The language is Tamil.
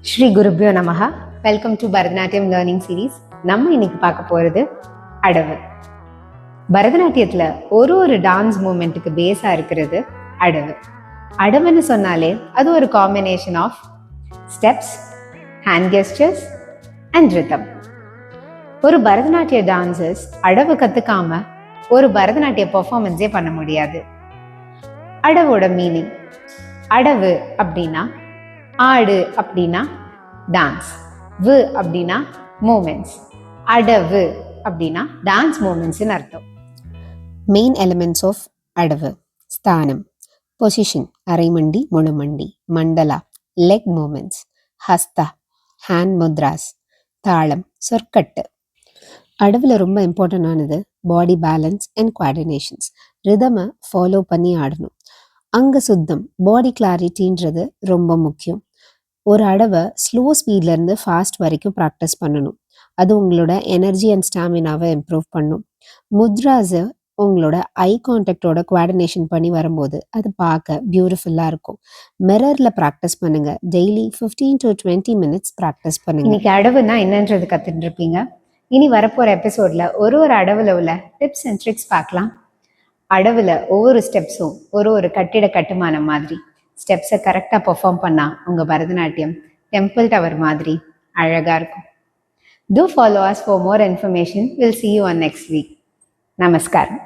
Sri குருப்யோ Namaha. Welcome to Bharatanatyam learning series. நம்ம இன்னைக்கு பார்க்க போறது அடவு. பரதநாட்டியத்துல ஒரு டான்ஸ் மூமெண்ட்டுக்கு பேஸா இருக்கிறது அடவு. அடவுன்னு சொன்னாலே அது ஒரு combination of steps, hand gestures and rhythm. ஒரு பரதநாட்டிய டான்சர்ஸ் அடவு கத்துக்காம ஒரு பரதநாட்டிய பெர்ஃபார்மன்ஸே பண்ண முடியாது. அடவோட மீனிங், அடவு அப்படின்னா ஆடு அப்படின்னா டான்ஸ், வு அப்படின்னா மூமெண்ட்ஸ், அடவு அப்படின்னா டான்ஸ் மூமெண்ட்ஸ்னு அர்த்தம். மெயின் எலிமெண்ட்ஸ் ஆஃப் அடவு: ஸ்தானம், பொசிஷன், அரைமண்டி, முழுமண்டி, மண்டலா, லெக் மூமெண்ட்ஸ், ஹஸ்தா, ஹேண்ட் முத்ராஸ், தாளம், சொற்கட்டு. அடவில் ரொம்ப இம்பார்ட்டண்டானது பாடி பேலன்ஸ் அண்ட் குவார்டினேஷன்ஸ். ரிதமை ஃபாலோ பண்ணி ஆடணும். அங்க சுத்தம், பாடி கிளாரிட்டின்றது ரொம்ப முக்கியம். ஒரு அடவை ஸ்லோ ஸ்பீட்லேருந்து ஃபாஸ்ட் வரைக்கும் ப்ராக்டிஸ் பண்ணணும். அது உங்களோட எனர்ஜி அண்ட் ஸ்டாமினாவை இம்ப்ரூவ் பண்ணும். முத்ராஸை உங்களோட ஐ கான்டாக்டோட குவார்டினேஷன் பண்ணி வரும்போது அது பார்க்க பியூட்டிஃபுல்லாக இருக்கும். மிரரில் ப்ராக்டிஸ் பண்ணுங்க. டெய்லி 15 to 20 minutes ப்ராக்டிஸ் பண்ணுங்க. இன்னைக்கு அடவுனா என்னன்றது கற்றுட்டு இருப்பீங்க. இனி வரப்போகிற எபிசோடில் ஒரு அடவில் உள்ள டிப்ஸ் அண்ட் ட்ரிக்ஸ் பார்க்கலாம். அடவில் ஒவ்வொரு ஸ்டெப்ஸும் ஒரு கட்டிட கட்டுமானம் மாதிரி. ஸ்டெப்ஸை கரெக்டாக பெர்ஃபார்ம் பண்ணால் உங்கள் பரதநாட்டியம் டெம்பிள் டவர் மாதிரி அழகாக இருக்கும். Do follow us for more information. We'll see you on next week. Namaskaram.